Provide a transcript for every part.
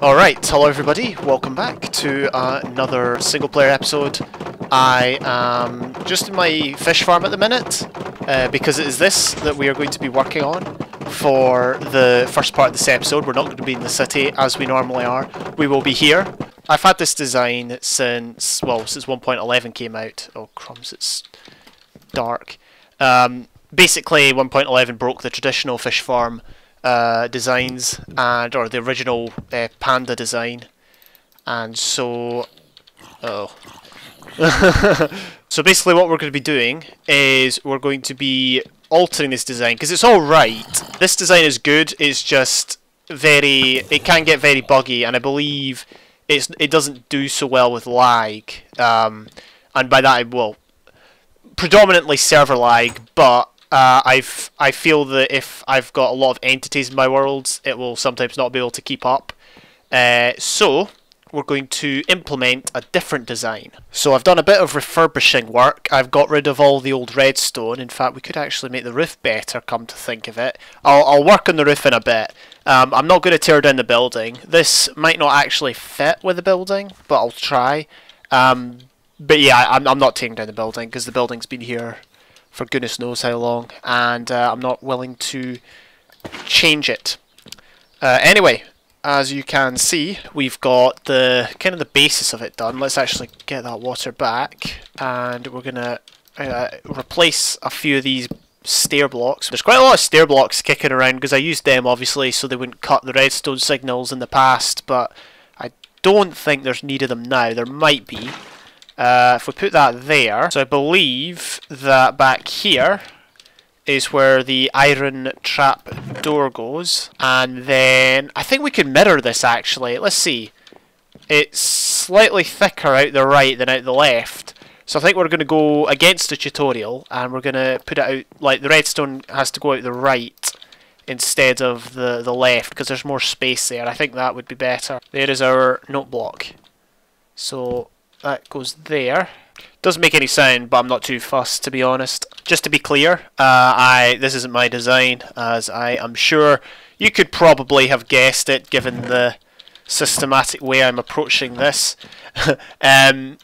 Alright, hello everybody, welcome back to another single player episode. I am just in my fish farm at the minute, because it is this that we are going to be working on for the first part of this episode. We're not going to be in the city as we normally are, we will be here. I've had this design since 1.11 came out. Oh crumbs, it's dark. Basically 1.11 broke the traditional fish farm designs or the original panda design, and so so basically what we're going to be doing is we're going to be altering this design because it's alright. This design is good, it's just it can get very buggy, and I believe it doesn't do so well with lag, and by that predominantly server lag, but I feel that if I've got a lot of entities in my worlds, it will sometimes not be able to keep up. So we're going to implement a different design. So I've done a bit of refurbishing work. I've got rid of all the old redstone. In fact, we could actually make the roof better, come to think of it. I'll work on the roof in a bit. I'm not going to tear down the building. This might not actually fit with the building, but I'll try. But yeah, I'm not tearing down the building because the building's been here for goodness knows how long, and I'm not willing to change it. Anyway, as you can see, we've got the kind of the basis of it done. Let's actually get that water back, and we're gonna replace a few of these stair blocks. There's quite a lot of stair blocks kicking around because I used them obviously so they wouldn't cut the redstone signals in the past, but I don't think there's need of them now. There might be. If we put that there, so I believe that back here is where the iron trap door goes, and then I think we can mirror this actually. Let's see, it's slightly thicker out the right than out the left, so I think we're going to go against the tutorial and we're going to put it out, like the redstone has to go out the right instead of the left because there's more space there. I think that would be better. There is our note block, so that goes there. Doesn't make any sound, but I'm not too fussed, to be honest. Just to be clear, this isn't my design, as I am sure you could probably have guessed it, given the systematic way I'm approaching this. Yeah,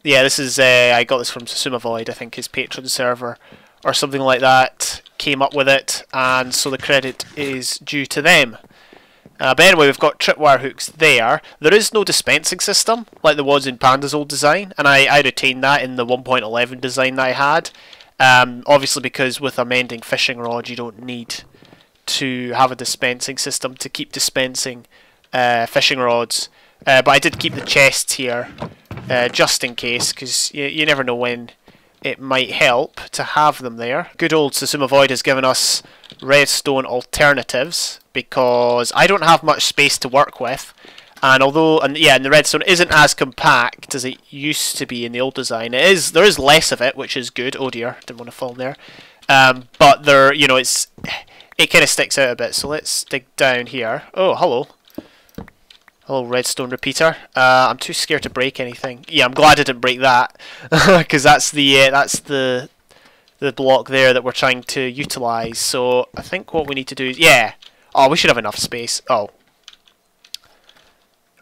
this is I got this from Void, I think his Patreon server, or something like that, came up with it, and so the credit is due to them. But anyway, we've got tripwire hooks there. There is no dispensing system like there was in Panda's old design, and I retained that in the 1.11 design that I had. Obviously because with a mending fishing rod you don't need to have a dispensing system to keep dispensing fishing rods. But I did keep the chests here just in case, because you never know when it might help to have them there. Good old Void has given us redstone alternatives because I don't have much space to work with, and although and the redstone isn't as compact as it used to be in the old design, there is less of it, which is good. Oh dear, didn't want to fall in there. But there, it kind of sticks out a bit. So let's dig down here. Oh, hello. Hello, redstone repeater. I'm too scared to break anything. Yeah, I'm glad I didn't break that because that's the block there that we're trying to utilize. So I think what we need to do is we should have enough space. Oh,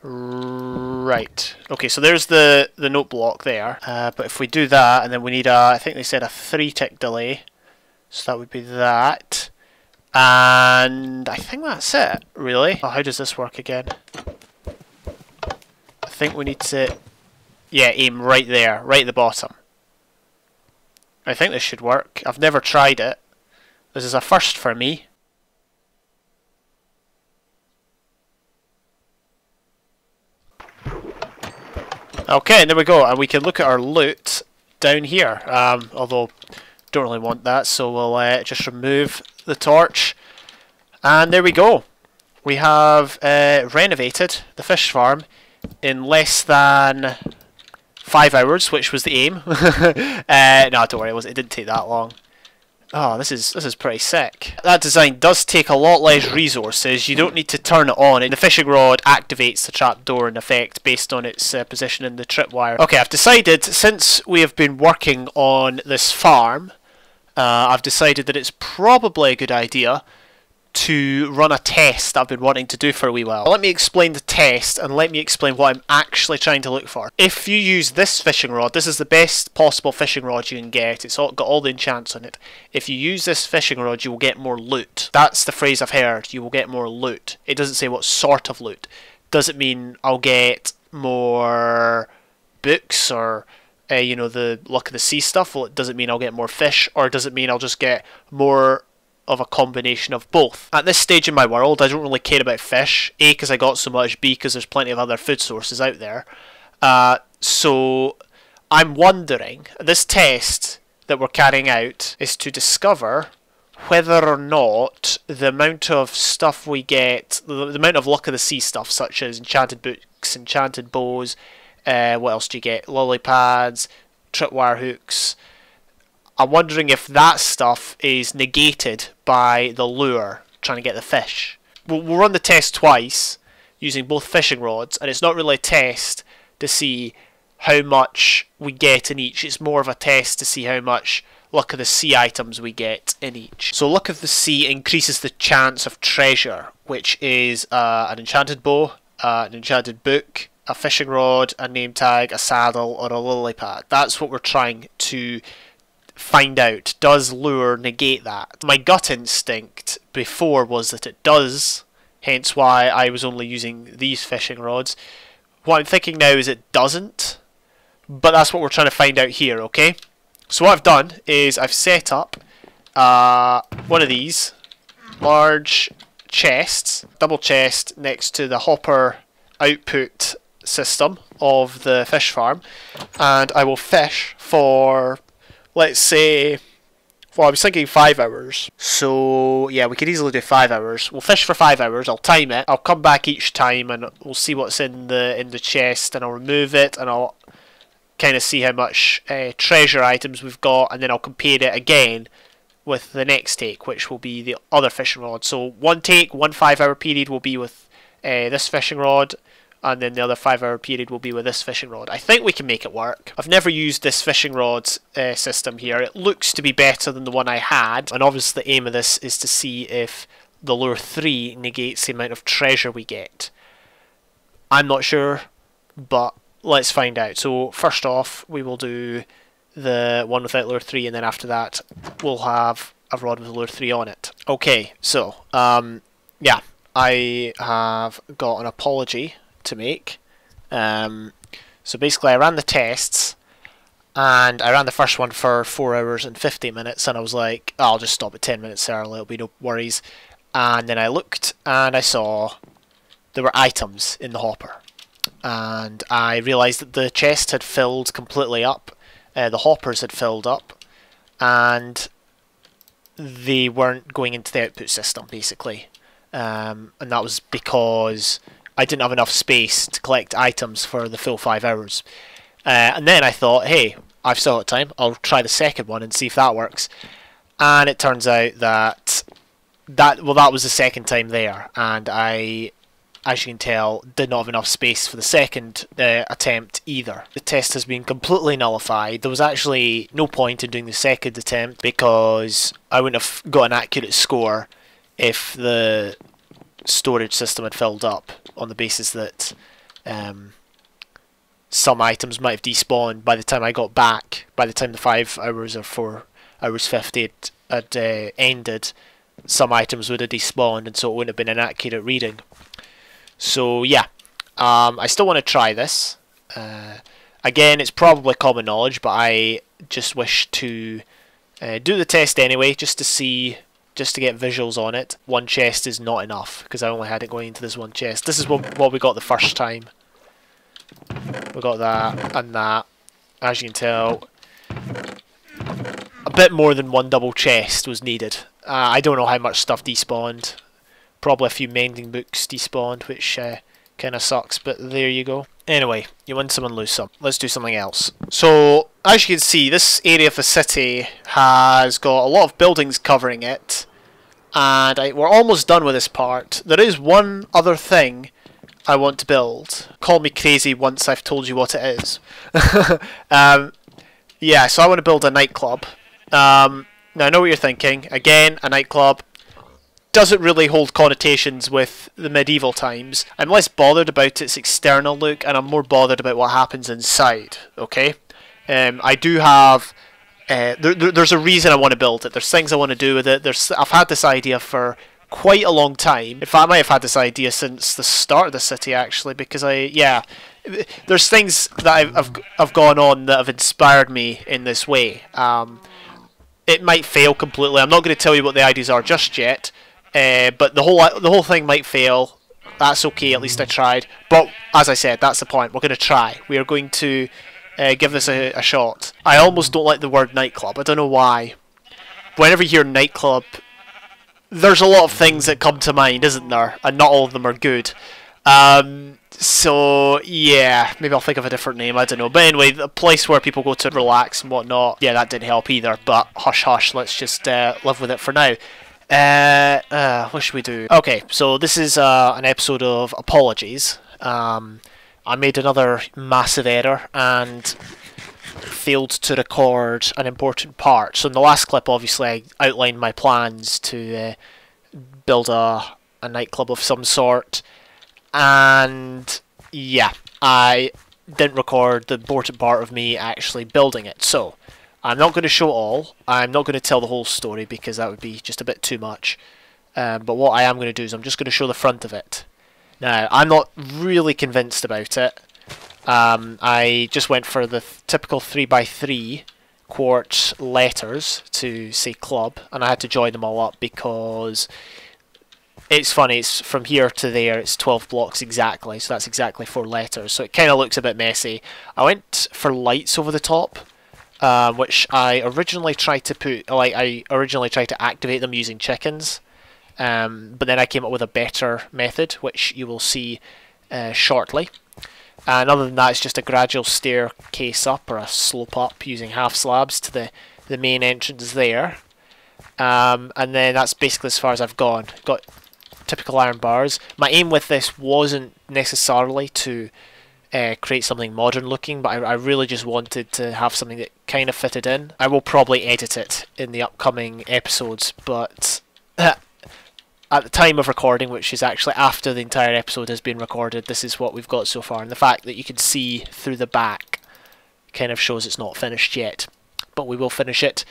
right. Okay, so there's the note block there. But if we do that, and then we need I think they said a 3-tick delay. So that would be that. And I think that's it, really. Oh, how does this work again? I think we need to, aim right there, right at the bottom. I think this should work. I've never tried it. This is a first for me. Okay, and there we go. And we can look at our loot down here. Although, don't really want that, so we'll just remove the torch. And there we go. We have renovated the fish farm in less than 5 hours, which was the aim. No, don't worry, it didn't take that long. Oh, this is pretty sick. That design does take a lot less resources. You don't need to turn it on. The fishing rod activates the trapdoor in effect based on its position in the tripwire. Okay, I've decided, since we have been working on this farm, I've decided that it's probably a good idea to run a test I've been wanting to do for a wee while. Let me explain the test and let me explain what I'm actually trying to look for. If you use this fishing rod, this is the best possible fishing rod you can get. It's got all the enchants on it. If you use this fishing rod, you will get more loot. That's the phrase I've heard. You will get more loot. It doesn't say what sort of loot. Does it mean I'll get more books or you know, the Luck of the Sea stuff? Well, does it mean I'll get more fish, or does it mean I'll just get more of a combination of both? At this stage in my world, I don't really care about fish. A, because I got so much. B, because there's plenty of other food sources out there. So I'm wondering, this test that we're carrying out is to discover whether or not the amount of stuff we get, the amount of Luck of the Sea stuff, such as enchanted books, enchanted bows, what else do you get? Lily pads, tripwire hooks. I'm wondering if that stuff is negated by the lure trying to get the fish. We'll run the test twice using both fishing rods, and it's not really a test to see how much we get in each. It's more of a test to see how much Luck of the Sea items we get in each. So Luck of the Sea increases the chance of treasure, which is an enchanted bow, an enchanted book, a fishing rod, a name tag, a saddle, or a lily pad. That's what we're trying to find out. Does lure negate that? My gut instinct before was that it does, hence why I was only using these fishing rods. What I'm thinking now is it doesn't, but that's what we're trying to find out here, okay? So what I've done is I've set up one of these large chests, double chest, next to the hopper output system of the fish farm, and I will fish for, let's say, well, I was thinking 5 hours. So yeah, we could easily do 5 hours. We'll fish for 5 hours. I'll time it. I'll come back each time and we'll see what's in the chest, and I'll remove it, and I'll kind of see how much treasure items we've got, and then I'll compare it again with the next take, which will be the other fishing rod. So one take, 1 5 hour period will be with this fishing rod, and then the other 5 hour period will be with this fishing rod. I think we can make it work. I've never used this fishing rod system here. It looks to be better than the one I had, and obviously the aim of this is to see if the lure 3 negates the amount of treasure we get. I'm not sure, but let's find out. So first off, we will do the one without lure 3, and then after that we'll have a rod with lure 3 on it. Okay, so yeah, I have got an apology to make. So basically I ran the tests, and I ran the first one for 4 hours and 50 minutes, and I was like, oh, I'll just stop at 10 minutes early, it'll be no worries. And then I looked and I saw there were items in the hopper, and I realised that the chest had filled completely up, the hoppers had filled up, and they weren't going into the output system basically, and that was because I didn't have enough space to collect items for the full 5 hours. And then I thought, hey, I've still got time, I'll try the second one and see if that works. And it turns out that that was the second time there, and I, as you can tell, did not have enough space for the second attempt either. The test has been completely nullified. There was actually no point in doing the second attempt because I wouldn't have got an accurate score if the storage system had filled up, on the basis that some items might have despawned by the time I got back. By the time the 5 hours or 4 hours 50 had ended, some items would have despawned, and so it wouldn't have been an accurate reading. So yeah, I still want to try this. Again, it's probably common knowledge, but I just wish to do the test anyway, just to see, just to get visuals on it. One chest is not enough, because I only had it going into this one chest. This is what we got the first time. We got that and that. As you can tell, a bit more than one double chest was needed. I don't know how much stuff despawned. Probably a few mending books despawned, which kind of sucks, but there you go. Anyway, you win some and lose some. Let's do something else. So, as you can see, this area of the city has got a lot of buildings covering it, and we're almost done with this part. There is one other thing I want to build. Call me crazy once I've told you what it is. Yeah, so I want to build a nightclub. Now, I know what you're thinking. Again, a nightclub. doesn't really hold connotations with the medieval times. I'm less bothered about its external look, and I'm more bothered about what happens inside, okay? I do have... there's a reason I want to build it. There's things I want to do with it. I've had this idea for quite a long time. In fact, I might have had this idea since the start of the city, actually, because there's things that I've gone on that have inspired me in this way. It might fail completely. I'm not going to tell you what the ideas are just yet, but the whole thing might fail. That's okay. At least I tried. But as I said, that's the point. We're going to try. We are going to give this a shot. I almost don't like the word nightclub. I don't know why. Whenever you hear nightclub, there's a lot of things that come to mind, isn't there? And not all of them are good. So, yeah, maybe I'll think of a different name, I don't know. But anyway, the place where people go to relax and whatnot, yeah, that didn't help either. But hush hush, let's just live with it for now. What should we do? Okay, so this is an episode of Apologies. I made another massive error and failed to record an important part. So in the last clip, obviously, I outlined my plans to build a nightclub of some sort. And yeah, I didn't record the important part of me actually building it. So I'm not going to show it all. I'm not going to tell the whole story because that would be just a bit too much. But what I am going to do is I'm just going to show the front of it. Now, I'm not really convinced about it. I just went for the typical 3x3 quart letters to say club, and I had to join them all up because it's funny, it's from here to there, it's 12 blocks exactly, so that's exactly 4 letters, so it kind of looks a bit messy. I went for lights over the top, which I originally tried to activate them using chickens. But then I came up with a better method, which you will see shortly. And other than that, it's just a gradual staircase up, or a slope up, using half slabs to the main entrance there. And then that's basically as far as I've gone. Got typical iron bars. My aim with this wasn't necessarily to create something modern looking, but I really just wanted to have something that kind of fitted in. I will probably edit it in the upcoming episodes, but... at the time of recording, which is actually after the entire episode has been recorded, this is what we've got so far. And the fact that you can see through the back kind of shows it's not finished yet. But we will finish it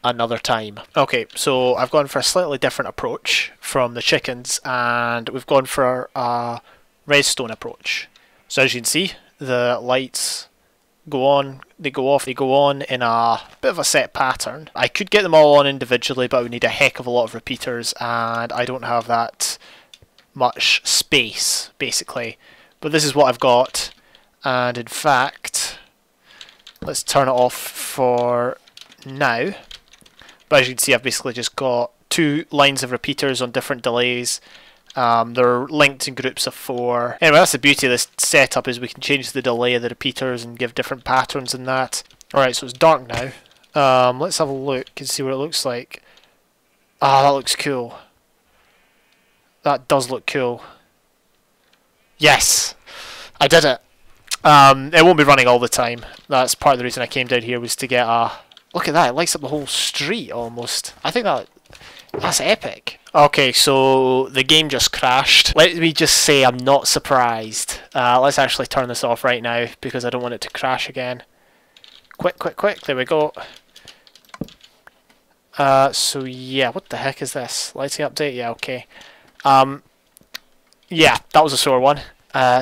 another time. Okay, so I've gone for a slightly different approach from the chickens, and we've gone for a redstone approach. So as you can see, the lights go on, they go off, they go on in a bit of a set pattern. I could get them all on individually, but I would need a heck of a lot of repeaters, and I don't have that much space, basically. But this is what I've got, and in fact, let's turn it off for now. But as you can see, I've basically just got 2 lines of repeaters on different delays. They're linked in groups of 4. Anyway, that's the beauty of this setup, is we can change the delay of the repeaters and give different patterns in that. Alright, so it's dark now. Let's have a look and see what it looks like. Ah, that looks cool. That does look cool. Yes! I did it! It won't be running all the time. That's part of the reason I came down here, was to get a... Look at that, it lights up the whole street almost. I think that's epic. Okay, so the game just crashed. Let me just say I'm not surprised. Let's actually turn this off right now because I don't want it to crash again. Quick, quick, quick. There we go. So yeah, what the heck is this? Lighting update? Yeah, okay. Yeah, that was a sore one.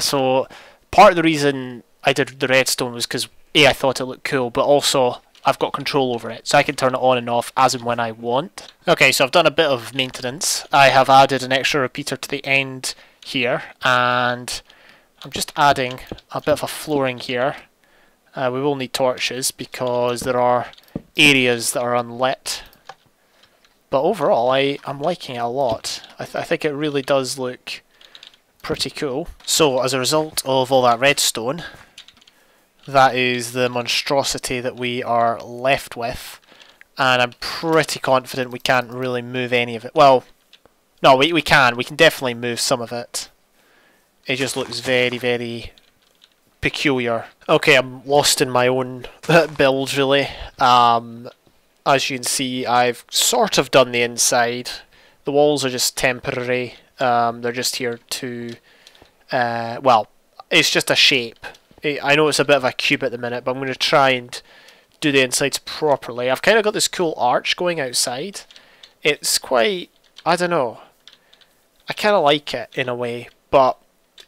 So part of the reason I did the redstone was because A, I thought it looked cool, but also I've got control over it, so I can turn it on and off as and when I want. Okay, so I've done a bit of maintenance. I have added an extra repeater to the end here, and I'm just adding a bit of a flooring here. We will need torches because there are areas that are unlit. But overall, I'm liking it a lot. I think it really does look pretty cool. So as a result of all that redstone, that is the monstrosity that we are left with, and I'm pretty confident we can't really move any of it. Well, no, we can definitely move some of it. It just looks very, very peculiar. Okay, I'm lost in my own build, really. As you can see, I've sort of done the inside. The walls are just temporary. They're just here to, well, it's just a shape. I know it's a bit of a cube at the minute, but I'm going to try and do the insides properly. I've kind of got this cool arch going outside. It's quite, I don't know, I kind of like it in a way, but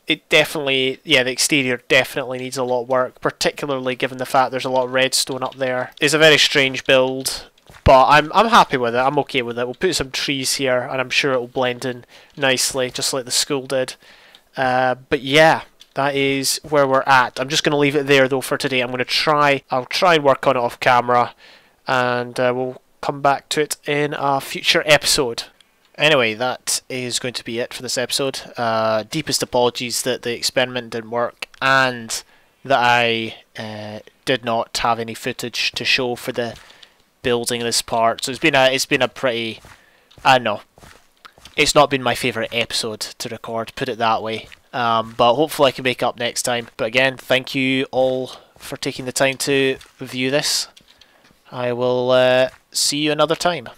it definitely, yeah, the exterior definitely needs a lot of work, particularly given the fact there's a lot of redstone up there. It's a very strange build, but I'm happy with it. I'm okay with it. We'll put some trees here, and I'm sure it'll blend in nicely, just like the school did. But yeah, that is where we're at. I'm just going to leave it there though for today. I'll try and work on it off camera, and we'll come back to it in a future episode. Anyway, that is going to be it for this episode. Deepest apologies that the experiment didn't work, and that I did not have any footage to show for the building this part. So it's been a pretty, I don't know, it's not been my favourite episode to record, put it that way. But hopefully I can make up next time. But again, thank you all for taking the time to view this. I will see you another time.